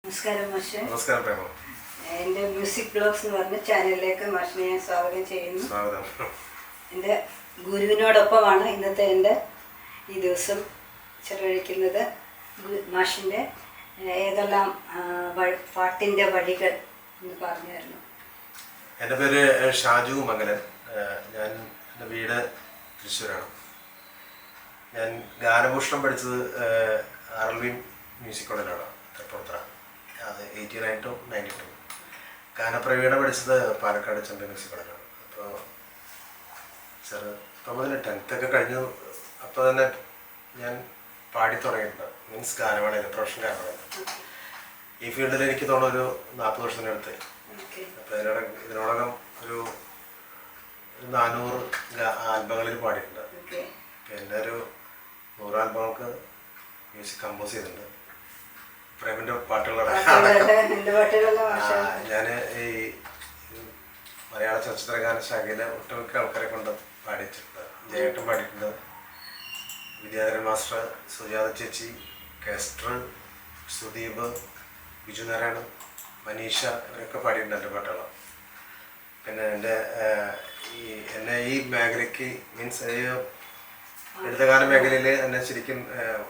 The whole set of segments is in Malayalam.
നമസ്കാരം മാഷെ. നമസ്കാരം പ്രേമ. എൻ്റെ മ്യൂസിക് ബ്ലോഗ്സ് എന്ന് പറഞ്ഞ ചാനലിലേക്ക് മാഷിനെ ഞാൻ സ്വാഗതം ചെയ്യുന്നു. സ്വാഗതം. എൻ്റെ ഗുരുവിനോടൊപ്പമാണ് ഇന്നത്തെ എൻ്റെ ഈ ദിവസം ചെലവഴിക്കുന്നത്. മാഷിൻ്റെ ഏതെല്ലാം പാട്ടിൻ്റെ വഴികൾ എന്ന് പറഞ്ഞായിരുന്നു. എൻ്റെ പേര് ഷാജു മംഗലൻ. എൻ്റെ വീട് തൃശ്ശൂരാണ്. ഞാൻ ഗാനഭൂഷണം പഠിച്ചത് RLV മ്യൂസിക് കോളേജിലാണ്, തൃപ്പൂണിത്തുറ. അത് 89 to 92. ഗാനപ്രവീണ പഠിച്ചത് പാലക്കാട് ചെമ്പൈ മ്യൂസിക് കോളേജിലാണ്. അപ്പോൾ അപ്പോൾ തന്നെ 10th ഒക്കെ കഴിഞ്ഞു. അപ്പോൾ തന്നെ ഞാൻ പാടി തുടങ്ങിയിട്ടുണ്ട്. മീൻസ് ഗാനമേളയിൽ, പ്രൊഫഷണൽ ഗാനമേളയിൽ. ഈ ഫീൽഡിൽ എനിക്ക് തോന്നുന്നു ഒരു 40 വർഷത്തിനടുത്ത്. അപ്പോൾ ഇതിനോടകം ഒരു 400 ആൽബങ്ങളിൽ പാടിയിട്ടുണ്ട്. എൻ്റെ ഒരു 100 ആൽബങ്ങൾക്ക് മ്യൂസിക് കമ്പോസ് ചെയ്തിട്ടുണ്ട്. പ്രേമിൻ്റെ പാട്ടുകളാണ്. ഞാൻ ഈ മലയാള ചലച്ചിത്ര ഗാന ശാഖയിലെ ഒട്ടുമിക്ക ആൾക്കാരെ കൊണ്ട് പാടിയിട്ടുണ്ട്. ജയേട്ടൻ പാടിയിട്ടുണ്ട്, വിദ്യാധരൻ മാസ്റ്റർ, സുജാത ചേച്ചി, കെസ്റ്റർ, സുദീപ്, ബിജു നാരായണൻ, മനീഷ, ഇവരൊക്കെ പാടിയിട്ടുണ്ട് എൻ്റെ പാട്ടുകൾ. പിന്നെ എന്നെ ഈ മേഖലയ്ക്ക് മീൻസ് എഴുത്തുകാല മേഖലയിൽ എന്നെ ശരിക്കും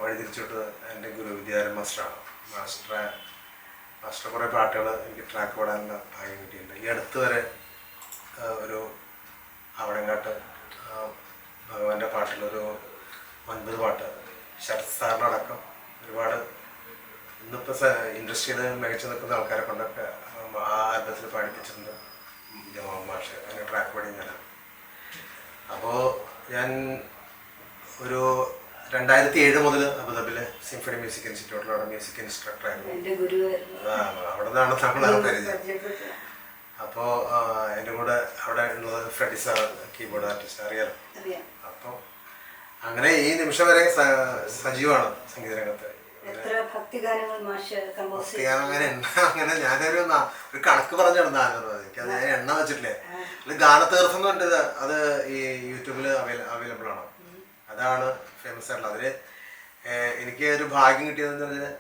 വഴിതിരിച്ചിട്ട് എൻ്റെ ഗുരു വിദ്യാധരൻ മാസ്റ്ററാണ്. മാസ്റ്റർ കുറേ പാട്ടുകൾ എനിക്ക് ട്രാക്ക് പാടാനുള്ള ഭാഗ്യം കിട്ടിയിട്ടുണ്ട്. ഈ അടുത്ത് വരെ ഒരു അവിടങ്ങാട്ട് ഭഗവാന്റെ പാട്ടിലൊരു 9 പാട്ട് ശരത് സാറിനടക്കം ഒരുപാട് ഇന്നിപ്പോൾ ഇൻഡസ്ട്രിയിൽ മികച്ചു നിൽക്കുന്ന ആൾക്കാരെ കൊണ്ടൊക്കെ ആ ആൽബത്തിൽ പാടിപ്പിച്ചിട്ടുണ്ട്. മാഷ് അതിൻ്റെ ട്രാക്ക് പാടി ഞാനാണ്. അപ്പോൾ ഞാൻ ഒരു 2007 മുതൽ അബുദാബിയിലെ സിംഫണി മ്യൂസിക് ഇൻസ്റ്റിറ്റ്യൂട്ടിലവിടെ മ്യൂസിക് ഇൻസ്ട്രക്ടറായിരുന്നു. അവിടെ നിന്നാണ് നമ്മൾ പരിചയം. അപ്പോൾ എൻ്റെ കൂടെ അവിടെ ഉള്ളത് ഫ്രെഡി സാർ, കീബോർഡ് ആർട്ടിസ്റ്റ്, അറിയാലോ. അപ്പോൾ അങ്ങനെ ഈ നിമിഷം വരെ സജീവമാണ് സംഗീത രംഗത്ത്. അങ്ങനെ ഞാനൊരു കണക്ക് പറഞ്ഞിരുന്നു 400. എനിക്കത് ഞാൻ എണ്ണ വെച്ചിട്ടില്ലേ. ഗാനതീർത്ഥം എന്ന് പറഞ്ഞത് അത് ഈ യൂട്യൂബിൽ അവൈലബിൾ ആണ്. അതാണ് ഫേമസ് ആയിട്ടുള്ളത്. അതിൽ എനിക്ക് ഒരു ഭാഗ്യം കിട്ടിയതെന്ന് പറഞ്ഞാൽ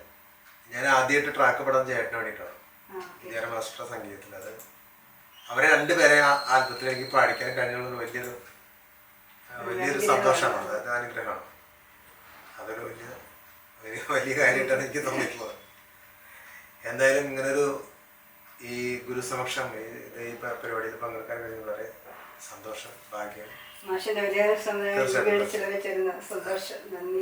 ഞാൻ ആദ്യമായിട്ട് ട്രാക്ക് പടം ചേട്ടന് വേണ്ടിയിട്ടാണ്. വിദ്യാധരൻ മാസ്റ്റർ സംഗീതത്തിൽ. അത് അവരെ 2 പേരെ ആ ആൽബത്തിൽ എനിക്ക് പാടിക്കാൻ കഴിഞ്ഞുള്ളത് വലിയൊരു സന്തോഷമാണ്. അതായത് അനുഗ്രഹമാണ്. അതൊരു വലിയ കാര്യമായിട്ടാണ് എനിക്ക് തോന്നിയിട്ടുള്ളത്. എന്തായാലും ഇങ്ങനൊരു ഈ ഗുരുസമക്ഷം ഈ പരിപാടിയിൽ പങ്കെടുക്കാൻ കഴിഞ്ഞ വളരെ സന്തോഷം, ഭാഗ്യം. മാഷിന്റെ വലിയ സന്തോഷം, നന്ദി.